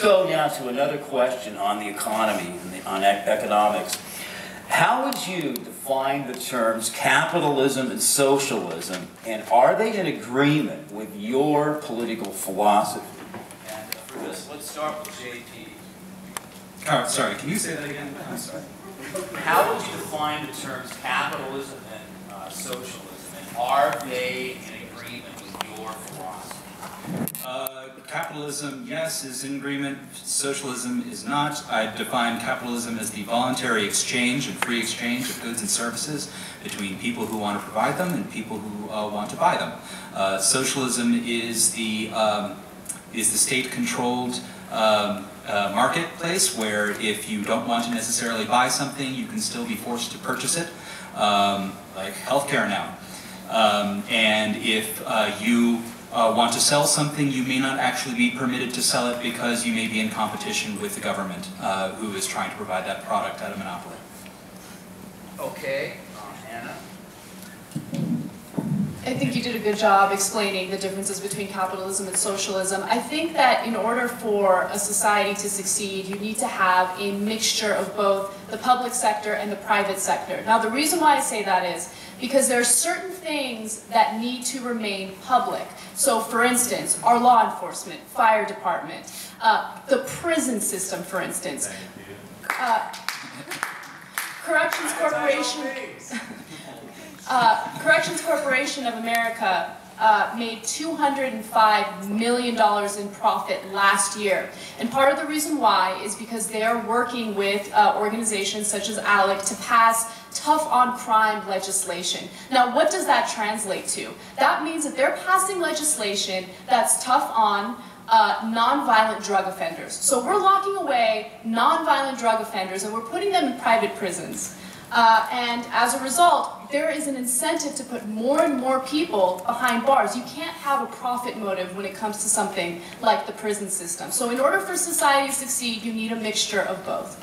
go now to another question on the economy and on economics. How would you define the terms capitalism and socialism, and are they in agreement with your political philosophy? And for this, let's start with JP. Oh, sorry, can you say that again? I'm sorry. How would you define the terms capitalism and socialism, and are they in agreement with your philosophy? Capitalism, yes, is in agreement. Socialism is not. I define capitalism as the voluntary exchange and free exchange of goods and services between people who want to provide them and people who want to buy them. Socialism is the state-controlled marketplace where if you don't want to necessarily buy something, you can still be forced to purchase it, like healthcare now. And if you want to sell something, you may not actually be permitted to sell it because you may be in competition with the government who is trying to provide that product at a monopoly. Okay, Anna? I think you did a good job explaining the differences between capitalism and socialism. I think that in order for a society to succeed, you need to have a mixture of both the public sector and the private sector. Now, the reason why I say that is because there are certain things that need to remain public. So, for instance, our law enforcement, fire department, the prison system, for instance. Corrections Corporation. Corrections Corporation of America made $205 million in profit last year. And part of the reason why is because they're working with organizations such as ALEC to pass tough-on-crime legislation. Now, what does that translate to? That means that they're passing legislation that's tough on non-violent drug offenders. So we're locking away non-violent drug offenders and we're putting them in private prisons. And as a result, there is an incentive to put more and more people behind bars. You can't have a profit motive when it comes to something like the prison system. So in order for society to succeed, you need a mixture of both.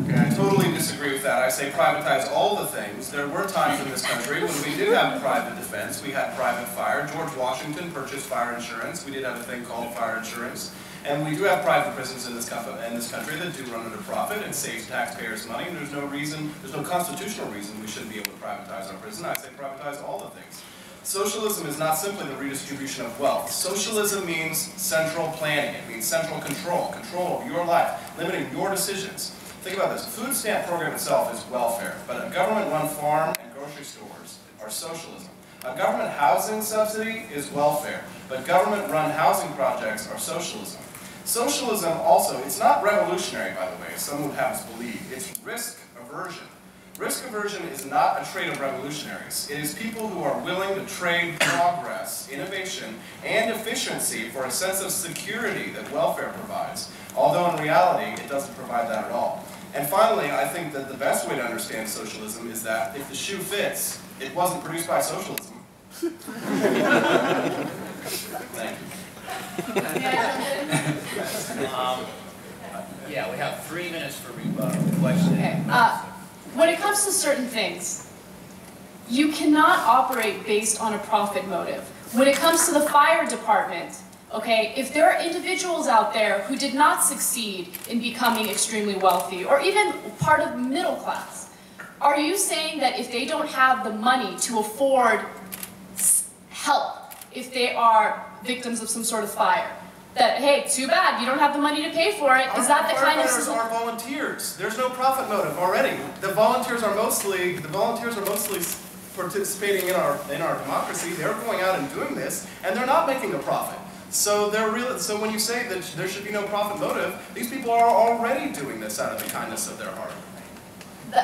Okay, I totally disagree with that. I say privatize all the things. There were times in this country when we did have private defense. We had private fire. George Washington purchased fire insurance. We did have a thing called fire insurance. And we do have private prisons in this country that do run under profit and save taxpayers money, and there's no reason, there's no constitutional reason we shouldn't be able to privatize our prison. I say privatize all the things. Socialism is not simply the redistribution of wealth. Socialism means central planning. It means central control, control of your life, limiting your decisions. Think about this. The food stamp program itself is welfare, but a government-run farm and grocery stores are socialism. A government housing subsidy is welfare, but government-run housing projects are socialism. Socialism also, it's not revolutionary, by the way, as some would have us believe. It's risk aversion. Risk aversion is not a trait of revolutionaries. It is people who are willing to trade progress, innovation, and efficiency for a sense of security that welfare provides, although in reality, it doesn't provide that at all. And finally, I think that the best way to understand socialism is that if the shoe fits, it wasn't produced by socialism. Thank you. Yeah, we have 3 minutes for question. Okay. When it comes to certain things, you cannot operate based on a profit motive. When it comes to the fire department, okay, if there are individuals out there who did not succeed in becoming extremely wealthy, or even part of middle class, are you saying that if they don't have the money to afford help, if they are victims of some sort of fire, that, hey, too bad, you don't have the money to pay for it? Is that the kind of... Firefighters are volunteers. There's no profit motive already. The volunteers are mostly participating in our democracy. They're going out and doing this, and they're not making a profit. So so when you say that there should be no profit motive, these people are already doing this out of the kindness of their heart.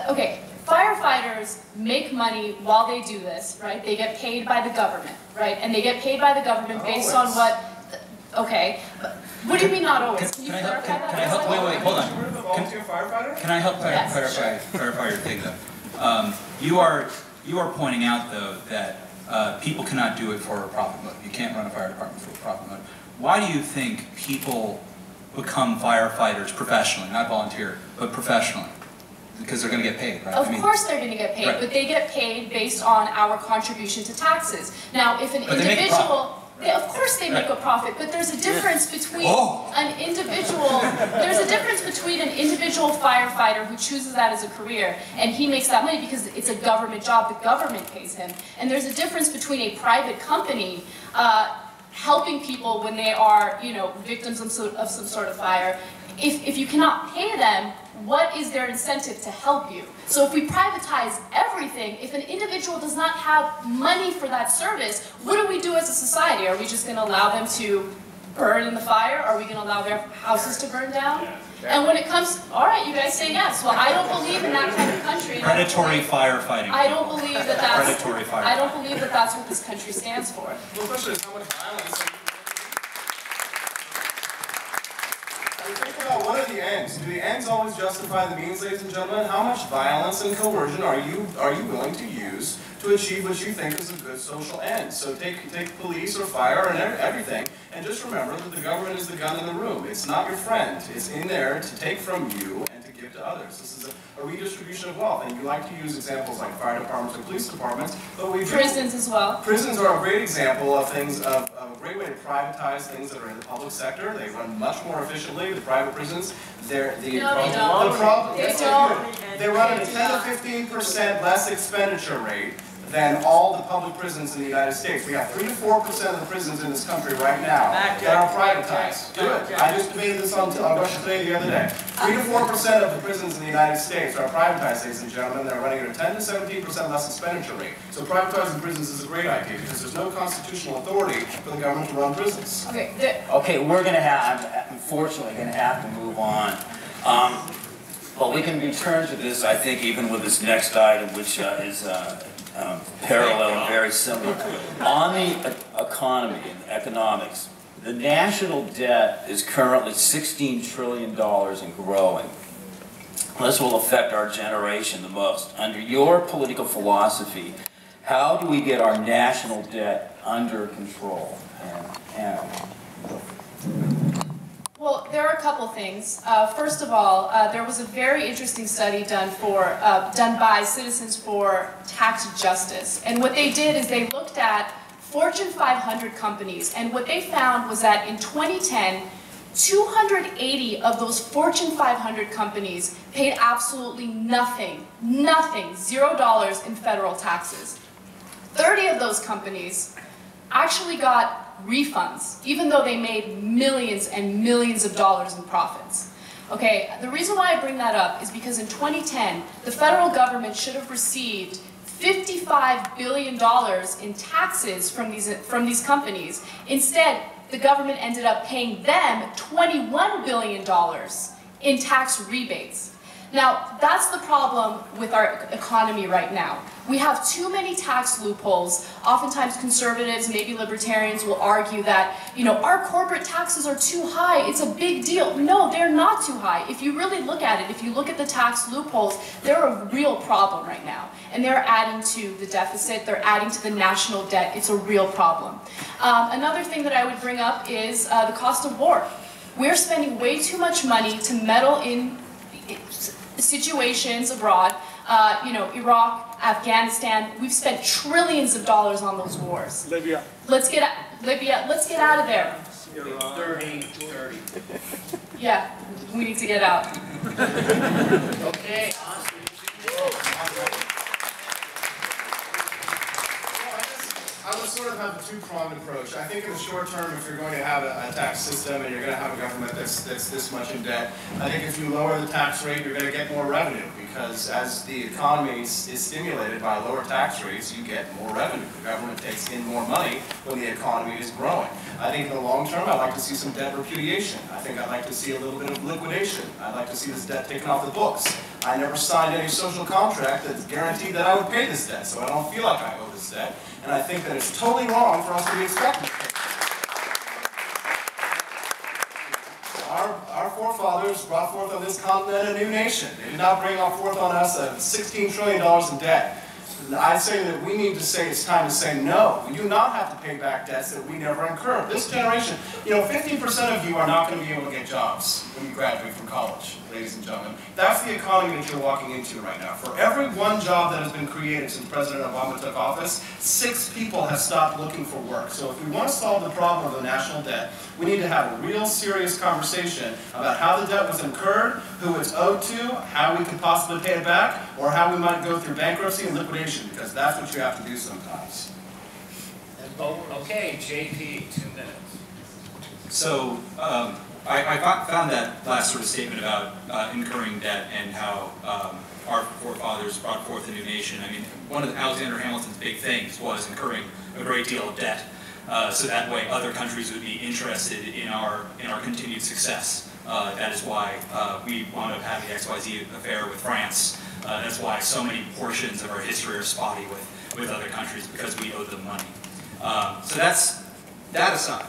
Okay, firefighters make money while they do this, right? They get paid by the government, right? And they get paid by the government based on what... Okay, what do you mean not always? Can you clarify that? Can I help? Wait, hold on. Volunteer firefighter? Can I help clarify your thing, though? You are pointing out, though, that people cannot do it for a profit motive. You can't run a fire department for a profit motive. Why do you think people become firefighters professionally, not volunteer, but professionally? Because they're going to get paid, right? Of course they're going to get paid, right. But they get paid based on our contribution to taxes. Now, if an individual... Of course they make a profit, but there's a difference between an individual, there's a difference between an individual firefighter who chooses that as a career, and he makes that money because it's a government job, the government pays him. And there's a difference between a private company helping people when they are, victims of some sort of fire. If you cannot pay them, what is their incentive to help you? So if we privatize everything, if an individual does not have money for that service, what do we do as a society? Are we just going to allow them to burn in the fire? Are we going to allow their houses to burn down? And when it comes, all right, you guys say yes. Well, I don't believe in that kind of country. Predatory firefighting. I don't believe that that's. Predatory firefighting. I don't believe that that's what this country stands for. Well, the question is how much violence. Think about what are the ends? Do the ends always justify the means, ladies and gentlemen? How much violence and coercion are you willing to use to achieve what you think is a good social end? So take police or fire and everything, and just remember that the government is the gun in the room. It's not your friend. It's in there to take from you and to give to others. This is a redistribution of wealth, and you like to use examples like fire departments and police departments, but we do. Prisons as well. Prisons are a great example of things, of a great way to privatize things that are in the public sector. They run much more efficiently. The private prisons, They don't. They run at a 10 to 15% less expenditure rate than all the public prisons in the United States. We have 3 to 4% of the prisons in this country right now that are privatized. Do it. I just debated this on Russia Today the other day. 3 to 4% of the prisons in the United States are privatized, ladies and gentlemen. They're running at a 10 to 17% less expenditure rate. So privatizing prisons is a great idea because there's no constitutional authority for the government to run prisons. Okay, we're going to have, unfortunately, going to have to move on. But we can return to this, I think, even with this next item, which is parallel and very similar. On the economy and economics, the national debt is currently $16 trillion and growing. This will affect our generation the most. Under your political philosophy, how do we get our national debt under control? Well, there are a couple things. First of all, there was a very interesting study done by Citizens for Tax Justice. And what they did is they looked at Fortune 500 companies, and what they found was that in 2010, 280 of those Fortune 500 companies paid absolutely nothing, $0 in federal taxes. 30 of those companies actually got refunds, even though they made millions and millions of dollars in profits. Okay, the reason why I bring that up is because in 2010, the federal government should have received $55 billion in taxes from these companies. Instead, the government ended up paying them $21 billion in tax rebates. Now, that's the problem with our economy right now. We have too many tax loopholes. Oftentimes conservatives, maybe libertarians will argue that, our corporate taxes are too high, it's a big deal. No, they're not too high. If you really look at it, if you look at the tax loopholes, they're a real problem right now. And they're adding to the deficit, they're adding to the national debt. It's a real problem. Another thing that I would bring up is the cost of war. We're spending way too much money to meddle in situations abroad, Iraq, Afghanistan. We've spent trillions of dollars on those wars. Libya. Libya, let's get out of there. 30. Yeah, we need to get out. Okay. I would sort of have a two-pronged approach. I think in the short term, if you're going to have a tax system and you're going to have a government that's this much in debt, I think if you lower the tax rate, you're going to get more revenue because as the economy is stimulated by lower tax rates, you get more revenue. The government takes in more money when the economy is growing. I think in the long term, I'd like to see some debt repudiation. I think I'd like to see a little bit of liquidation. I'd like to see this debt taken off the books. I never signed any social contract that guaranteed that I would pay this debt, so I don't feel like I owe this debt. And I think that it's totally wrong for us to be expected to pay. Our forefathers brought forth on this continent a new nation. They did not bring forth on us $16 trillion in debt. I'd say that we need to say it's time to say no. We do not have to pay back debts that we never incurred. This generation, 50% of you are not going to be able to get jobs when you graduate from college, ladies and gentlemen. That's the economy that you're walking into right now. For every one job that has been created since President Obama took office, 6 people have stopped looking for work. So if we want to solve the problem of the national debt, we need to have a real serious conversation about how the debt was incurred, who it's owed to, how we can possibly pay it back, or how we might go through bankruptcy and liquidation, because that's what you have to do sometimes. Okay, JP, 2 minutes. So I found that last sort of statement about incurring debt and how our forefathers brought forth a new nation. I mean, one of Alexander Hamilton's big things was incurring a great deal of debt, so that way other countries would be interested in our continued success. That is why we wound up having the XYZ affair with France. That's why so many portions of our history are spotty with other countries, because we owe them money. So that's that aside.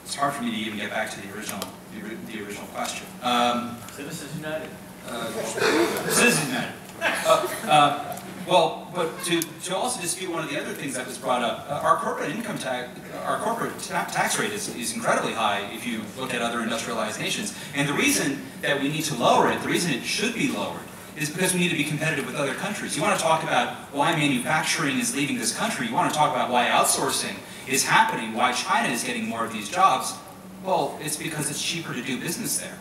It's hard for me to even get back to the original question. Citizens United. Citizens United. Well, but to also dispute one of the other things that was brought up, our corporate income tax, our corporate tax rate is incredibly high if you look at other industrialized nations. And the reason that we need to lower it, the reason it should be lowered, is because we need to be competitive with other countries. You want to talk about why manufacturing is leaving this country. You want to talk about why outsourcing is happening, why China is getting more of these jobs. Well, it's because it's cheaper to do business there.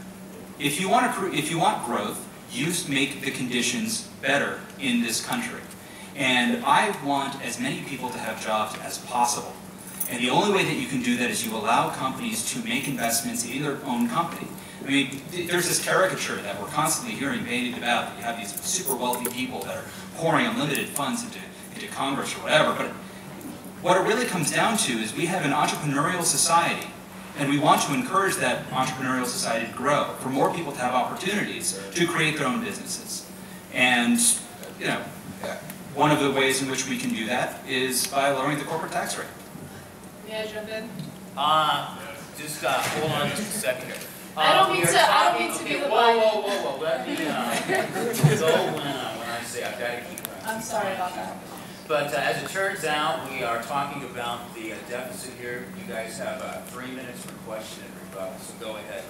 If you want growth, you make the conditions better in this country. And I want as many people to have jobs as possible. And the only way that you can do that is you allow companies to make investments in their own company. I mean, there's this caricature that we're constantly hearing bandied about, that you have these super wealthy people that are pouring unlimited funds into Congress or whatever. But what it really comes down to is we have an entrepreneurial society, and we want to encourage that entrepreneurial society to grow, for more people to have opportunities to create their own businesses. And, one of the ways in which we can do that is by lowering the corporate tax rate. May I jump in? Just hold on just a second here. I don't mean to be the Whoa. Let me go when I say I've got to keep running. I'm sorry about that. But as it turns out, we are talking about the deficit here. You guys have 3 minutes for question and rebuttal, so go ahead.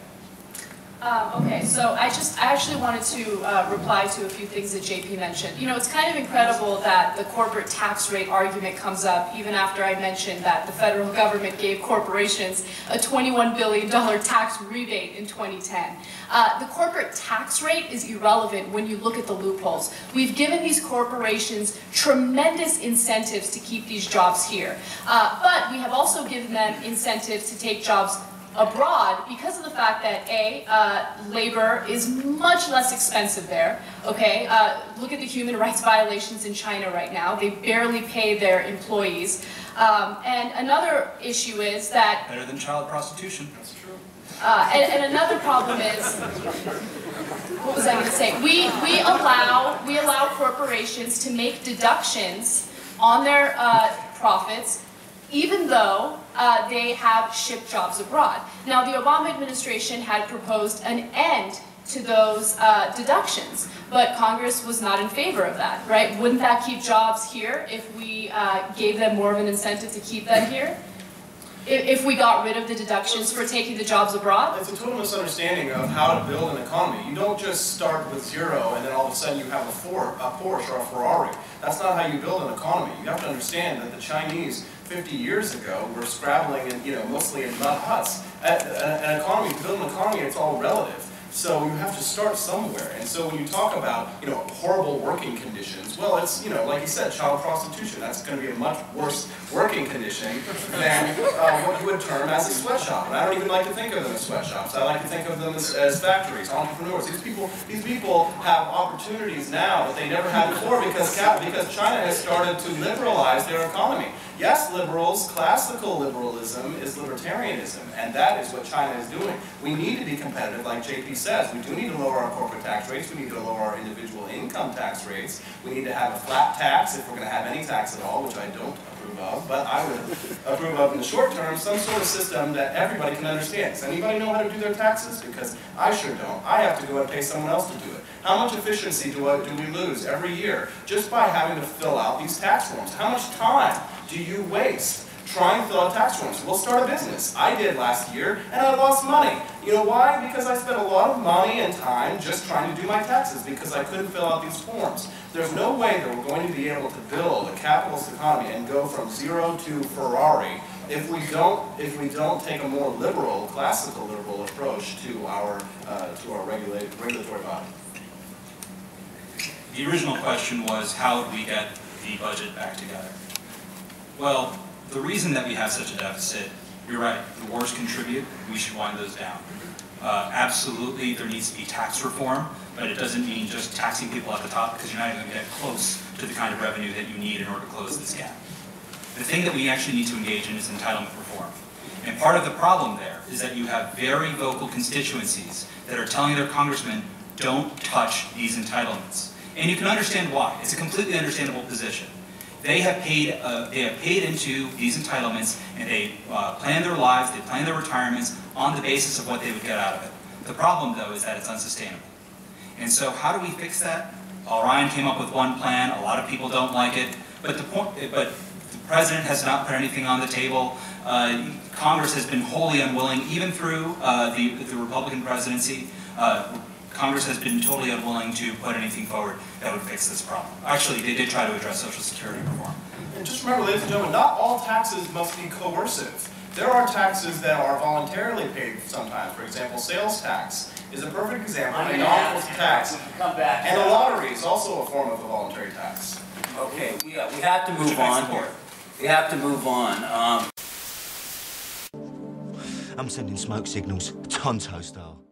Okay, so I actually wanted to reply to a few things that JP mentioned. It's kind of incredible that the corporate tax rate argument comes up even after I mentioned that the federal government gave corporations a $21 billion tax rebate in 2010. The corporate tax rate is irrelevant when you look at the loopholes. We've given these corporations tremendous incentives to keep these jobs here, but we have also given them incentives to take jobs abroad because of the fact that labor is much less expensive there. Okay, look at the human rights violations in China right now. They barely pay their employees. And another issue is that Better than child prostitution. That's true. and another problem is, what was I going to say? We allow corporations to make deductions on their profits, even though they have shipped jobs abroad. Now, the Obama administration had proposed an end to those deductions, but Congress was not in favor of that, right? Wouldn't that keep jobs here if we gave them more of an incentive to keep them here? If we got rid of the deductions for taking the jobs abroad? It's a total misunderstanding of how to build an economy. You don't just start with zero and then all of a sudden you have a Porsche or a Ferrari. That's not how you build an economy. You have to understand that the Chinese 50 years ago were scrabbling and mostly in mud huts. An economy, to build an economy, it's all relative. So you have to start somewhere. And so when you talk about, horrible working conditions, well, it's, like you said, child prostitution. That's going to be a much worse working condition than what you would term as a sweatshop. And I don't even like to think of them as sweatshops. I like to think of them as factories, entrepreneurs. These people have opportunities now that they never had before because China has started to liberalize their economy. Yes, liberals, classical liberalism is libertarianism, and that is what China is doing. We need to be competitive, like JP says. We do need to lower our corporate tax rates. We need to lower our individual income tax rates. We need to have a flat tax if we're going to have any tax at all, which I don't approve of, but I would approve of in the short term some sort of system that everybody can understand. Does anybody know how to do their taxes? Because I sure don't. I have to go and pay someone else to do it. How much efficiency do we lose every year just by having to fill out these tax forms? How much time do you waste trying to fill out tax forms? We'll start a business. I did last year, and I lost money. You know why? Because I spent a lot of money and time just trying to do my taxes because I couldn't fill out these forms. There's no way that we're going to be able to build a capitalist economy and go from zero to Ferrari if we don't take a more liberal, classical liberal approach to our regulatory body. The original question was, how would we get the budget back together? Well, the reason that we have such a deficit, you're right, the wars contribute, we should wind those down. Absolutely, there needs to be tax reform, but it doesn't mean just taxing people at the top because you're not even going to get close to the kind of revenue that you need in order to close this gap. The thing that we actually need to engage in is entitlement reform. And part of the problem there is that you have very vocal constituencies that are telling their congressmen, don't touch these entitlements. And you can understand why. It's a completely understandable position. They have paid into these entitlements, and they plan their lives, they plan their retirements on the basis of what they would get out of it. The problem, though, is that it's unsustainable. And so how do we fix that? Ryan came up with one plan. A lot of people don't like it, but the president has not put anything on the table. Congress has been wholly unwilling, even through the Republican presidency. Congress has been totally unwilling to put anything forward that would fix this problem. Actually, they did try to address Social Security reform. And just remember, ladies and gentlemen, not all taxes must be coercive. There are taxes that are voluntarily paid sometimes. For example, sales tax is a perfect example of a non-forced tax. And the lottery is also a form of a voluntary tax. Okay, we have to move on here. We have to move on. I'm sending smoke signals, Tonto style.